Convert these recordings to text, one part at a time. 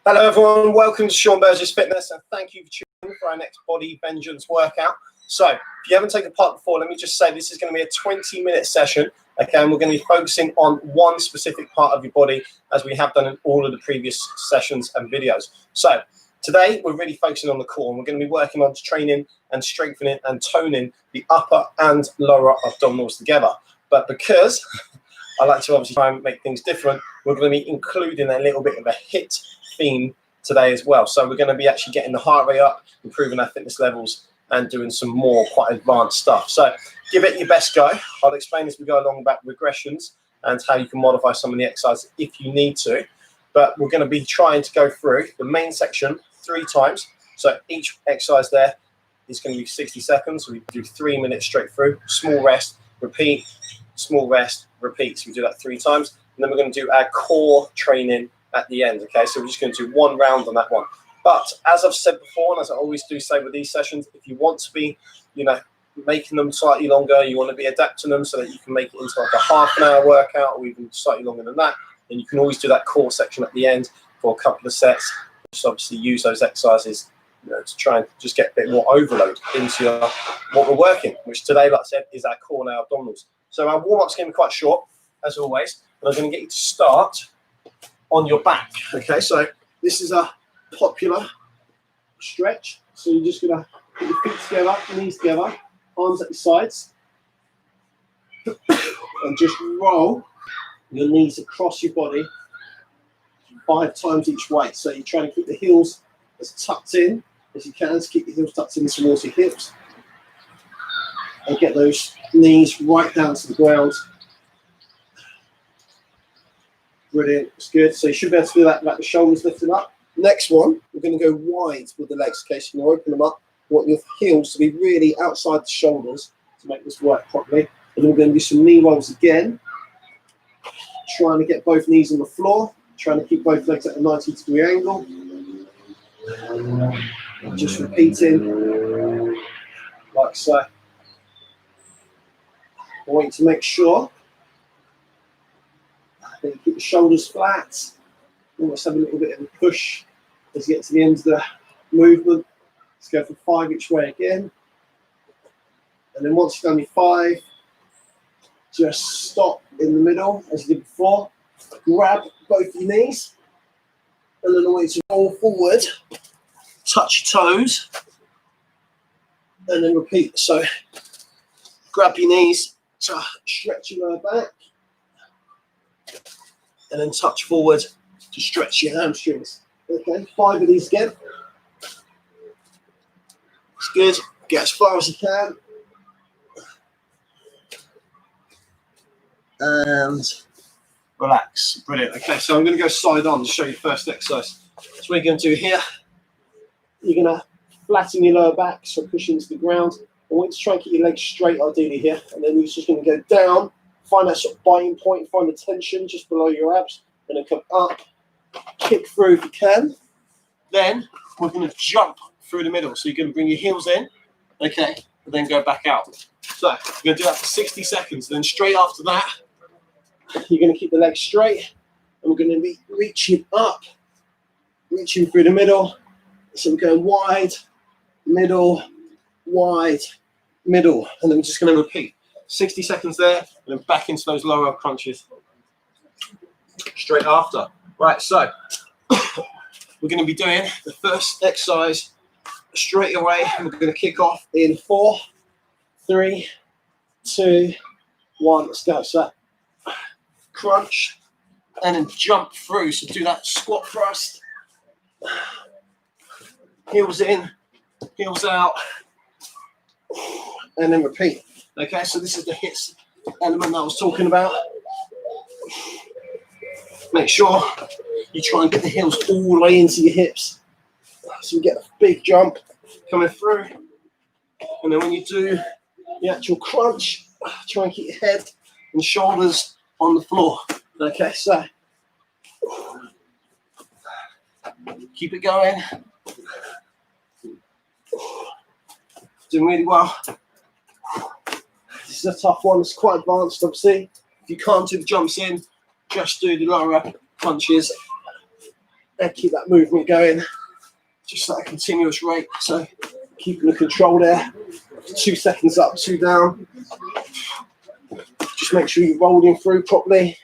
Hello everyone, welcome to Sean Burgess Fitness and thank you for tuning in for our next body vengeance workout. So, if you haven't taken part before, let me just say this is going to be a 20-minute session, okay, and we're going to be focusing on one specific part of your body as we have done in all of the previous sessions and videos. So, today we're really focusing on the core and we're going to be working on training and strengthening and toning the upper and lower abdominals together. But because I like to obviously try and make things different, we're going to be including a little bit of a HIIT theme today as well. So we're going to be actually getting the heart rate up, improving our fitness levels, and doing some more quite advanced stuff. So give it your best go. I'll explain as we go along about regressions and how you can modify some of the exercises if you need to. But we're going to be trying to go through the main section 3 times. So each exercise there is going to be 60 seconds. So we do 3 minutes straight through, small rest, repeat, small rest, repeat. So we do that 3 times. And then we're going to do our core training at the end, okay? So we're just going to do 1 round on that one. But as I've said before, and as I always do say with these sessions, if you want to be, making them slightly longer, you want to be adapting them so that you can make it into like a half-an-hour workout or even slightly longer than that, then you can always do that core section at the end for a couple of sets. Just obviously use those exercises, to try and just get a bit more overload into what we're working, which today, like I said, is our core and our abdominals. So our warm-up's going to be quite short, as always, and I'm going to get you to start on your back. Okay, so this is a popular stretch. So you're just going to put your feet together, knees together, arms at your sides, and just roll your knees across your body 5 times each way. So you're trying to keep the heels as tucked in as you can, to keep the heels tucked in towards your hips, and get those knees right down to the ground. Brilliant, it's good. So you should be able to do that without the shoulders lifted up. Next one, we're going to go wide with the legs. Okay, so you're going to open them up. You want your heels to be really outside the shoulders to make this work properly. And then we're going to do some knee rolls again. Trying to get both knees on the floor. Trying to keep both legs at a 90-degree angle. And just repeating, like so. I want you to make sure that you keep the shoulders flat. Almost have a little bit of a push as you get to the end of the movement. Let's go for 5 each way again. And then once you've done your 5, just stop in the middle as you did before. Grab both your knees. And then I want you to roll forward, touch your toes, and then repeat. So grab your knees to stretch your lower back. And then touch forward to stretch your hamstrings. Okay, 5 of these again. It's good. Get as far as you can. And relax. Brilliant. Okay, so I'm going to go side on to show you the first exercise. So what you're going to do here, you're going to flatten your lower back, so push into the ground. I want you to try and keep your legs straight ideally here. And then you're just going to go down, find that sort of biting point, find the tension just below your abs, and then come up. Kick through if you can. Then we're going to jump through the middle. So you're going to bring your heels in, okay, and then go back out. So we're going to do that for 60 seconds. Then straight after that, you're going to keep the legs straight, and we're going to be reaching up, reaching through the middle. So we're going wide, middle, wide, middle, and then we're just going to repeat 60 seconds there, and then back into those lower crunches straight after. Right, so we're going to be doing the first exercise straight away, and we're going to kick off in 4, 3, 2, 1. Let's go. So crunch and then jump through. So do that squat thrust. Heels in, heels out, and then repeat. Okay, so this is the HIIT element that I was talking about. Make sure you try and get the heels all the way into your hips, so you get a big jump coming through. And then when you do the actual crunch, try and keep your head and shoulders on the floor. Okay, so keep it going. Doing really well. This is a tough one. It's quite advanced, obviously. If you can't do the jumps in, just do the lower punches And keep that movement going, just at a continuous rate. So keeping the control there. 2 seconds up, 2 down. Just make sure you're rolling through properly.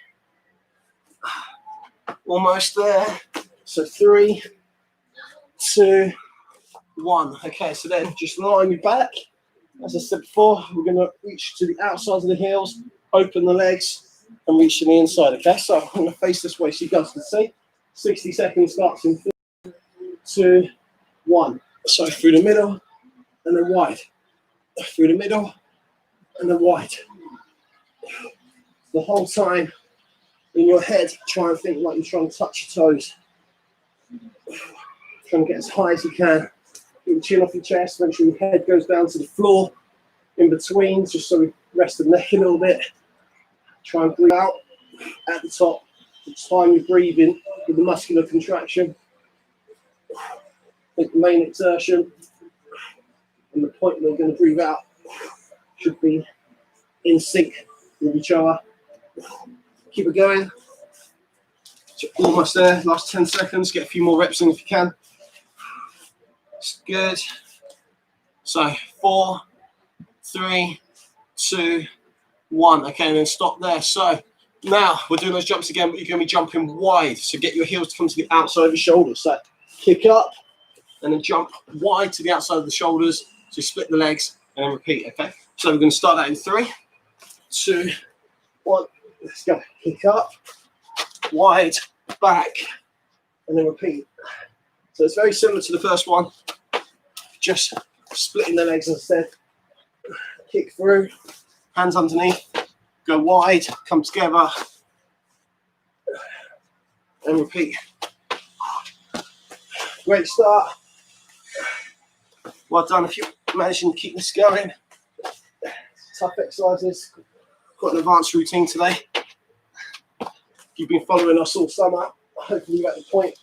Almost there. So 3, 2, 1. Okay, so then just line your back. As I said before, we're going to reach to the outside of the heels, open the legs, and reach to the inside. Okay, so I'm going to face this way so you guys can see. 60 seconds starts in 3, 2, 1. So through the middle, and then wide. Through the middle, and then wide. The whole time in your head, try and think like you're trying to touch your toes. Trying to get as high as you can. Get your chin off your chest, make sure your head goes down to the floor in between, just so we rest the neck a little bit. Try and breathe out at the top. The time you're breathing with the muscular contraction. I think the main exertion and the point where you're going to breathe out should be in sync with each other. Keep it going. So almost there. Last 10 seconds. Get a few more reps in if you can. It's good. So 4, 3, 2, 1. Okay, and then stop there. So now we're doing those jumps again, but you're going to be jumping wide. So get your heels to come to the outside of your shoulders. So kick up and then jump wide to the outside of the shoulders. So split the legs and then repeat. Okay. So we're going to start that in 3, 2, 1. Let's go. Kick up, wide, back, and then repeat. So it's very similar to the first one. Just splitting the legs, as I said. Kick through, hands underneath, go wide, come together, and repeat. Great start. Well done if you're managing to keep this going. Tough exercises. Got an advanced routine today. You've been following us all summer. Hopefully you're at the point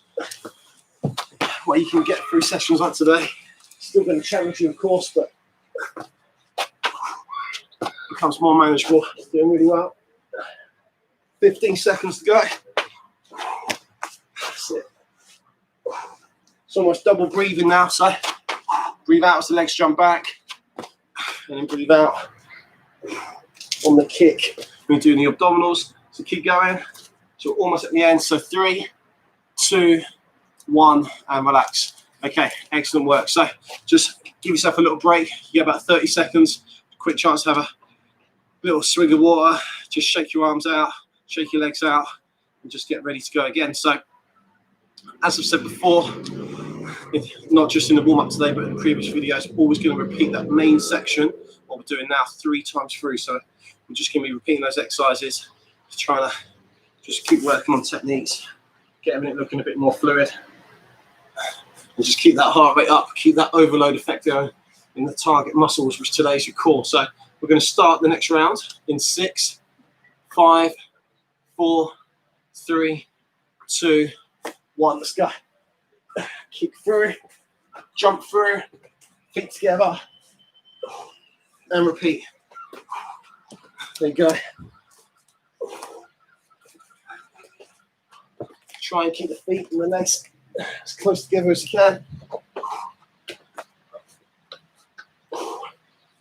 where you can get through sessions like today. Still going to challenge you, of course, but becomes more manageable. Doing really well. 15 seconds to go. That's it. It's almost double breathing now, so breathe out as the legs jump back, and then breathe out on the kick. We're doing the abdominals, so keep going. So we're almost at the end. So 3, 2, 1, and relax. Okay, excellent work. So just give yourself a little break. You get about 30 seconds. Quick chance to have a little swig of water. Just shake your arms out, shake your legs out, and just get ready to go again. So as I've said before, not just in the warm-up today, but in previous videos, we're always going to repeat that main section, what we're doing now, 3 times through. So we're just going to be repeating those exercises, trying to just keep working on techniques, get everything looking a bit more fluid, and just keep that heart rate up, keep that overload effect going in the target muscles, which today is your core. So we're going to start the next round in 6, 5, 4, 3, 2, 1. Let's go. Kick through, jump through, feet together, and repeat. There you go. Try and keep the feet and the legs as close together as you can.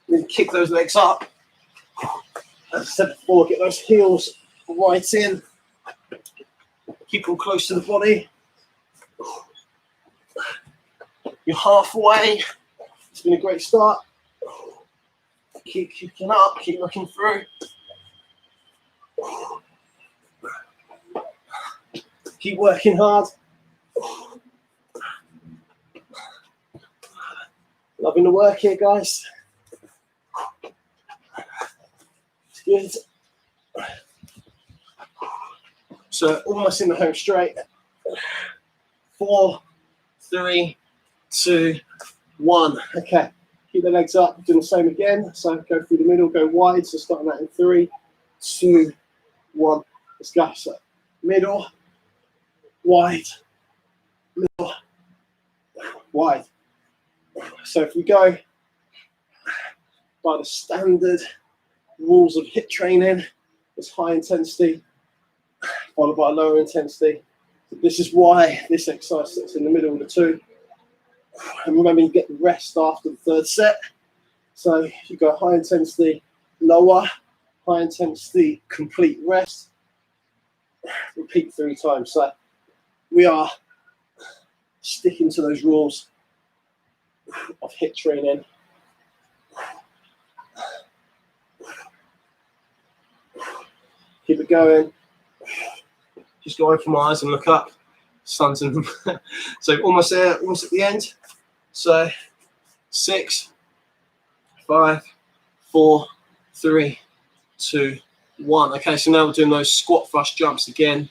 Then kick those legs up. As I said before, get those heels right in. Keep them close to the body. You're halfway. It's been a great start. Keep kicking up, keep looking through. Keep working hard. Loving the work here, guys. It's good. So almost in the home straight. 4, 3, 2, 1. Okay. Keep the legs up. Do the same again. So go through the middle, go wide. So starting that in 3, 2, 1. Let's go. So middle, wide, middle, wide. So if we go by the standard rules of HIIT training, it's high intensity, followed by lower intensity. This is why this exercise sits in the middle of the two. And remember, you get the rest after the third set. So you go high intensity, lower, high intensity, complete rest. Repeat 3 times. So we are sticking to those rules of HIIT training. Keep it going. Just go open my eyes and look up. Sun's in them. So almost there, almost at the end. So 6, 5, 4, 3, 2, 1. Okay, so now we're doing those squat thrust jumps again.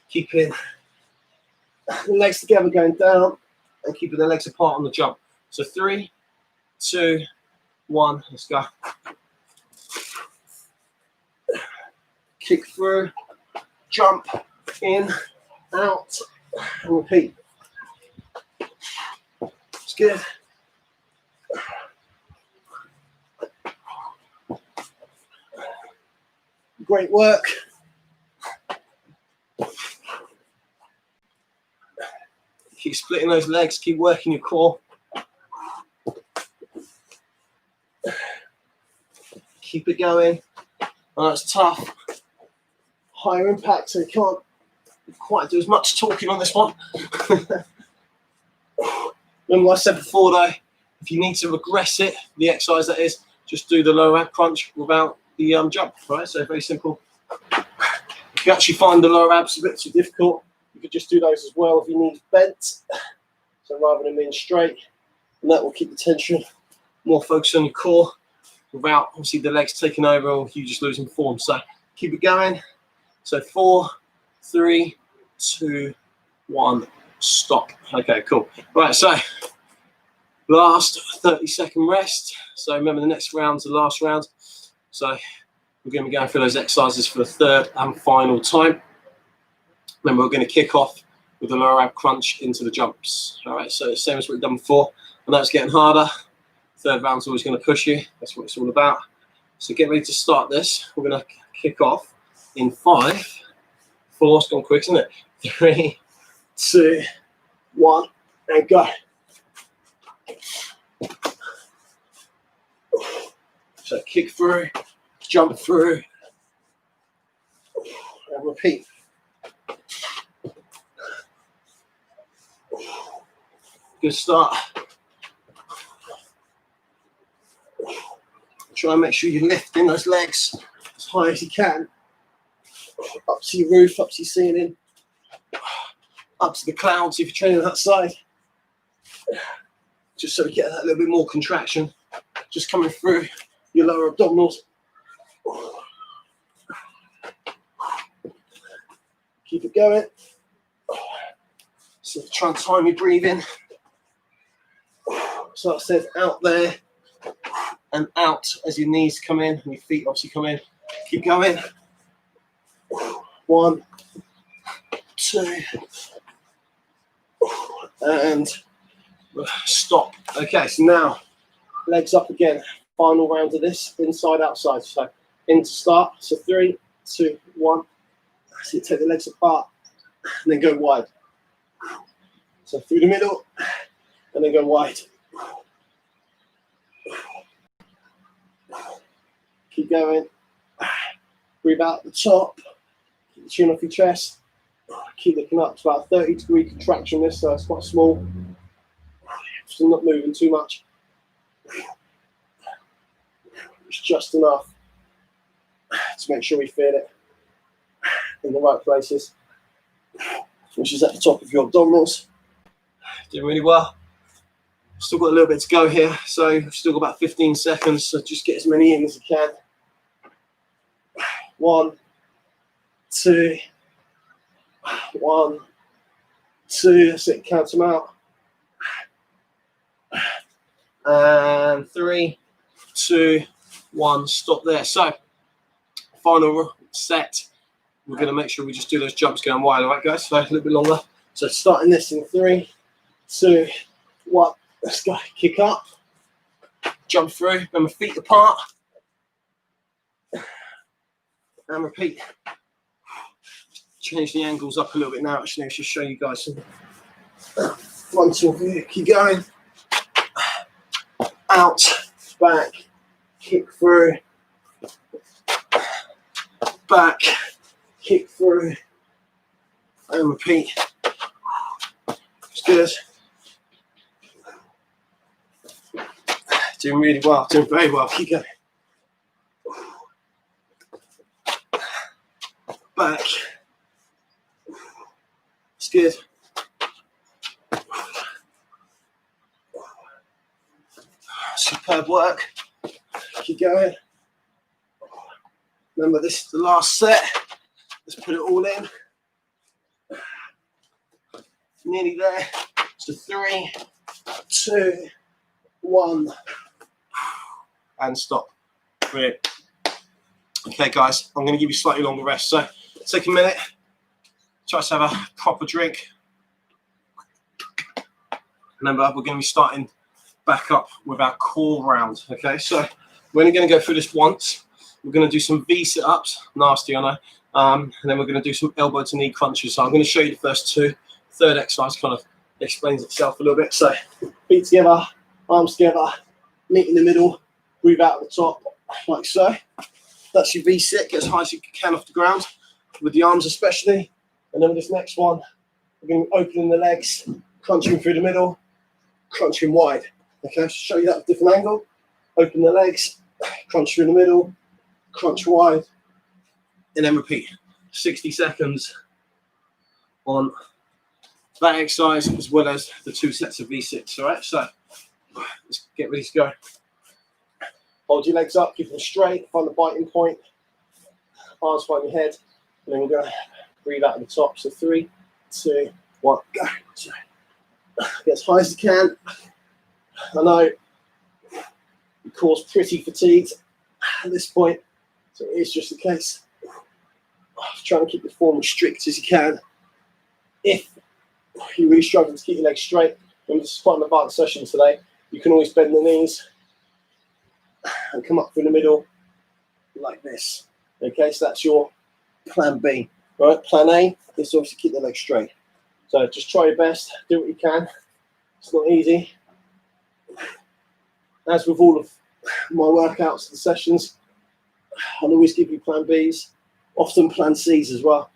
Keeping the legs together going down and keeping the legs apart on the jump. So 3, 2, 1. Let's go. Kick through, jump in, out, and repeat. It's good. Great work. Keep splitting those legs, keep working your core. Keep it going. Oh, that's tough. Higher impact, so you can't quite do as much talking on this one. Remember what I said before though, if you need to regress it, the exercise that is, just do the lower ab crunch without the jump, right? So very simple. If you actually find the lower abs a bit too difficult, you could just do those as well if you need bent. So rather than being straight, and that will keep the tension more focused on your core without obviously the legs taking over or you just losing form. So keep it going. So 4, 3, 2, 1, stop. Okay, cool. Right, so last 30-second rest. So remember the next round's the last round. So we're going to be going through those exercises for the third and final time. Remember, we're going to kick off with the lower ab crunch into the jumps. All right, so same as what we've done before. And that's getting harder. Third round's always going to push you. That's what it's all about. So get ready to start this. We're going to kick off in 5, 4, it's gone quick, isn't it? 3, 2, 1, and go. So kick through, jump through, and repeat. Good start. Try and make sure you're lifting those legs as high as you can. Up to your roof, up to your ceiling, up to the clouds if you're training that side. Just so you get that little bit more contraction, just coming through your lower abdominals. Keep it going. So try and time your breathing. So I said out there and out as your knees come in and your feet obviously come in. Keep going. 1, 2, and stop. Okay, so now legs up again. Final round of this, inside, outside. So in to start. So 3, 2, 1. So you take the legs apart and then go wide. So through the middle and then go wide. Keep going. Breathe out the top. Keep the chin off your chest. Keep looking up. It's about a 30-degree contraction this, so it's quite small. Still not moving too much. It's just enough to make sure we feel it in the right places. Which is at the top of your abdominals. Doing really well. Still got a little bit to go here, so we've still got about 15 seconds, so just get as many in as you can. 1, 2, 1, 2, that's it, count them out. And 3, 2, 1, stop there. So, final set, we're going to make sure we just do those jumps going wide, all right guys? So a little bit longer. So starting this in 3, 2, 1, let's go. Kick up, jump through, remember feet apart, and repeat. change the angles up a little bit now. Actually, I should show you guys some frontal view. Keep going. Out, back, kick through, back, kick through, and repeat. It's good. Doing really well, doing very well. Keep going. Back. It's good. Superb work. Keep going. Remember, this is the last set. Let's put it all in. Nearly there. So 3, 2, 1. And stop. Brilliant. Okay, guys, I'm going to give you slightly longer rest. So take a minute. Try to have a proper drink. Remember, we're going to be starting back up with our core round. Okay, so we're only going to go through this once. We're going to do some V sit-ups. Nasty, I know. And then we're going to do some elbow to knee crunches. So I'm going to show you the first two. Third exercise kind of explains itself a little bit. So feet together, arms together, meet in the middle, breathe out at the top, like so. That's your V sit. Get as high as you can off the ground, with the arms especially. And then with this next one, we're going to be opening the legs, crunching through the middle, crunching wide. Okay, show you that at a different angle. Open the legs, crunch through the middle, crunch wide, and then repeat. 60 seconds on that exercise, as well as the 2 sets of V6. All right, so let's get ready to go. Hold your legs up, keep them straight, find the biting point, arms find your head, and then we're going to breathe out at the top. So 3, 2, 1, go. So, get as high as you can. I know you cause pretty fatigued at this point, so it is just the case. Try and keep the form as strict as you can. If you're really struggling to keep your legs straight, and this is quite an advanced session today, you can always bend the knees and come up through the middle like this. Okay, so that's your plan B. Right, plan A is to obviously keep the legs straight. So just try your best, do what you can. It's not easy. As with all of my workouts and sessions, I'll always give you plan Bs, often plan Cs as well.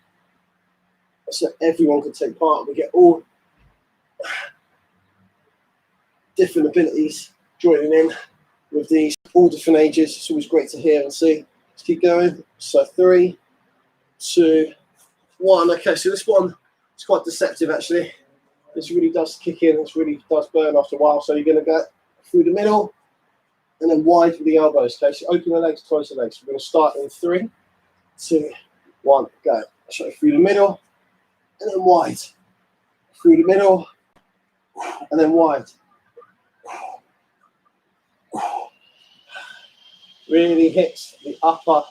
So everyone can take part. We get all different abilities joining in with these, all different ages. It's always great to hear and see. Let's keep going. So 3, 2, 1. Okay, so this one is quite deceptive actually. This really does kick in. This really does burn after a while. So you're going to go through the middle and then wide with the elbows. Okay, so open the legs, close the legs. We're going to start in 3, 2, 1, go. So through the middle and then wide. Through the middle and then wide. Really hits the upper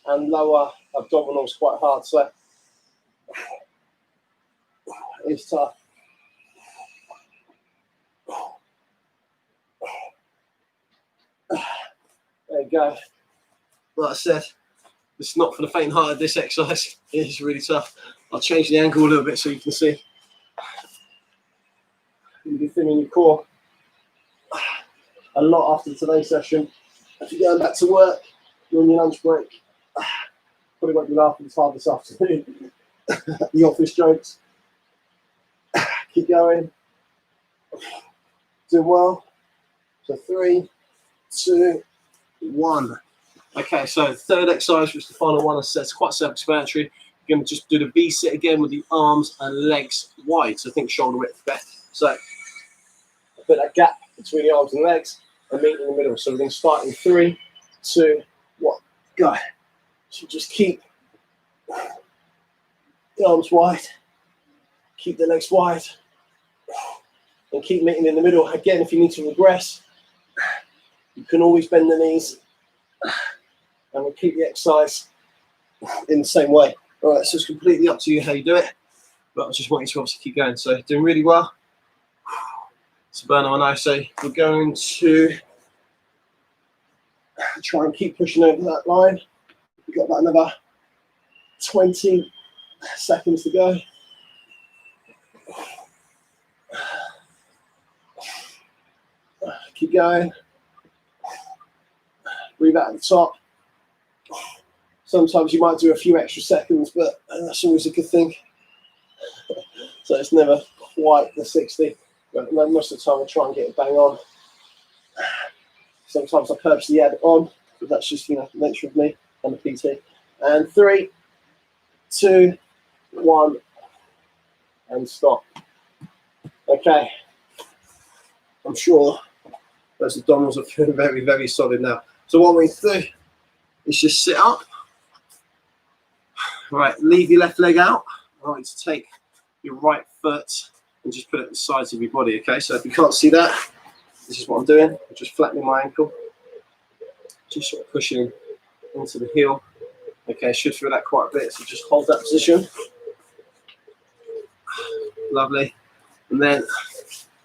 and lower abdominals quite hard. So it's tough. There you go. Like I said, it's not for the faint-hearted, this exercise. It is really tough. I'll change the angle a little bit so you can see. You'll be thinning your core a lot after today's session. If you're going back to work, you're on your lunch break, probably won't be laughing as hard this afternoon. The office jokes. Keep going. Doing well. So 3, 2, 1. Okay, so third exercise, which is the final one. I said it's quite self-explanatory. You're going to just do the V sit again with the arms and legs wide. So think shoulder width. Okay. So put that gap between the arms and legs and meet in the middle. So we're going to start in 3, 2, 1, go. So just keep the arms wide, keep the legs wide, and keep meeting in the middle. Again, if you need to regress, you can always bend the knees and repeat the exercise in the same way. All right, so it's completely up to you how you do it, but I just want you to obviously keep going. So doing really well. So burn on, I say we're going to try and keep pushing over that line. We've got about another 20 seconds to go. Keep going. Breathe out at the top. Sometimes you might do a few extra seconds, but that's always a good thing. So it's never quite the 60, but most of the time I'll try and get it bang on. Sometimes I purposely add it on, but that's just, you know, the nature of me and the PT. And 3, 2, 1, and stop. Okay. I'm sure those abdominals are feeling very, very solid now. So what we need to do is just sit up. Right, leave your left leg out. I want you to take your right foot and just put it at the sides of your body, okay? So if you can't see that, this is what I'm doing. I'm just flattening my ankle. Just sort of pushing into the heel. Okay, should feel that quite a bit, so just hold that position. Lovely. And then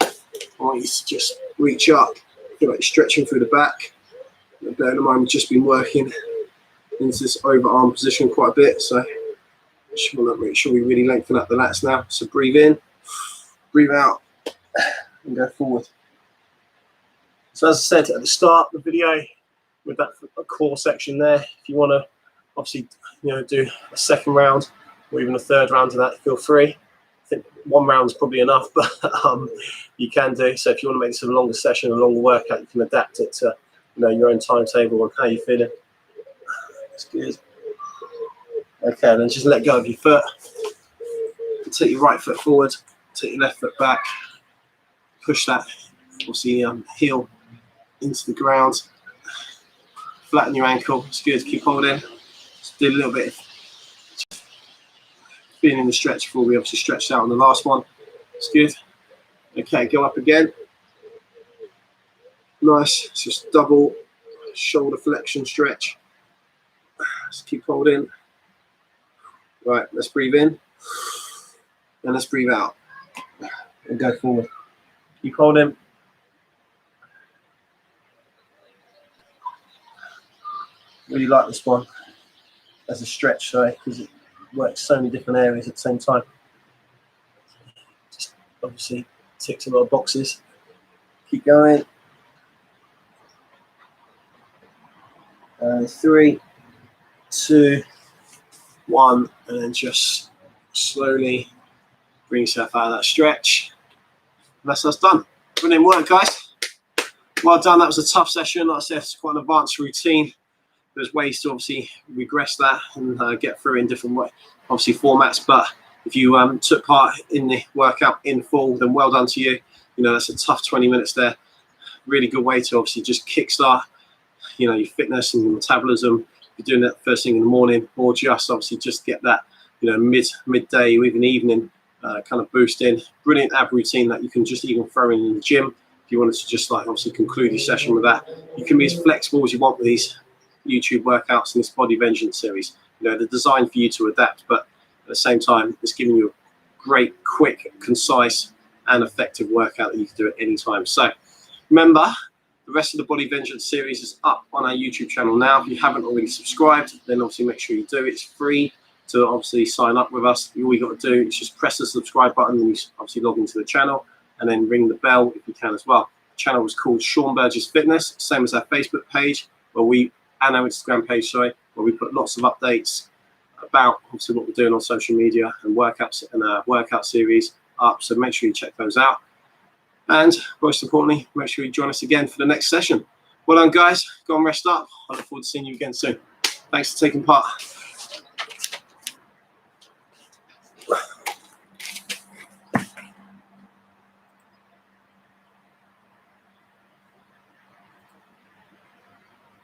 I want you to just reach up, feel like you're stretching through the back. And bear in mind, we've just been working into this overarm position quite a bit, so just want to make sure we really lengthen up the lats now. So breathe in, breathe out, and go forward. So as I said at the start of the video, with that core section there, if you want to obviously, you know, do a second round or even a third round of that, feel free. I think 1 round is probably enough, but you can do. So if you want to make this a longer session, a longer workout, you can adapt it to, you know, your own timetable and how you're feeling. That's good. Okay, then just let go of your foot. Take your right foot forward, take your left foot back, push that, obviously, heel into the ground. Flatten your ankle. It's good. Keep holding. Just do a little bit. Feeling the stretch before we obviously stretched out on the last one. It's good. Okay, go up again. Nice. It's just double shoulder flexion stretch. Just keep holding. Right, let's breathe in. And let's breathe out. And go forward. Keep holding. Really like this one as a stretch, sorry, because it works so many different areas at the same time. Just obviously ticks a lot of boxes. Keep going. 3, 2, 1, and then just slowly bring yourself out of that stretch. And that's us done. Brilliant work, guys. Well done. That was a tough session. Like I said, it's quite an advanced routine. There's ways to obviously regress that and get through in different obviously formats. But if you took part in the workout in full, then well done to you. You know, that's a tough 20 minutes there. Really good way to obviously just kickstart, you know, your fitness and your metabolism. If you're doing that first thing in the morning, or just obviously just get that, you know, midday or even evening kind of boost in. Brilliant ab routine that you can just even throw in the gym. If you wanted to just like obviously conclude your session with that, you can be as flexible as you want with these YouTube workouts in this Body Vengeance series. You know, they're designed for you to adapt, but at the same time, it's giving you a great, quick, concise, and effective workout that you can do at any time. So remember, the rest of the Body Vengeance series is up on our YouTube channel now. If you haven't already subscribed, then obviously make sure you do. It's free to obviously sign up with us. All you got to do is just press the subscribe button, and you obviously log into the channel, and then ring the bell if you can as well. The channel is called Sean Burgess Fitness, same as our Facebook page, and our Instagram page, sorry, where we put lots of updates about obviously what we're doing on social media and workouts and our workout series up. So make sure you check those out. And most importantly, make sure you join us again for the next session. Well done, guys. Go and rest up. I look forward to seeing you again soon. Thanks for taking part.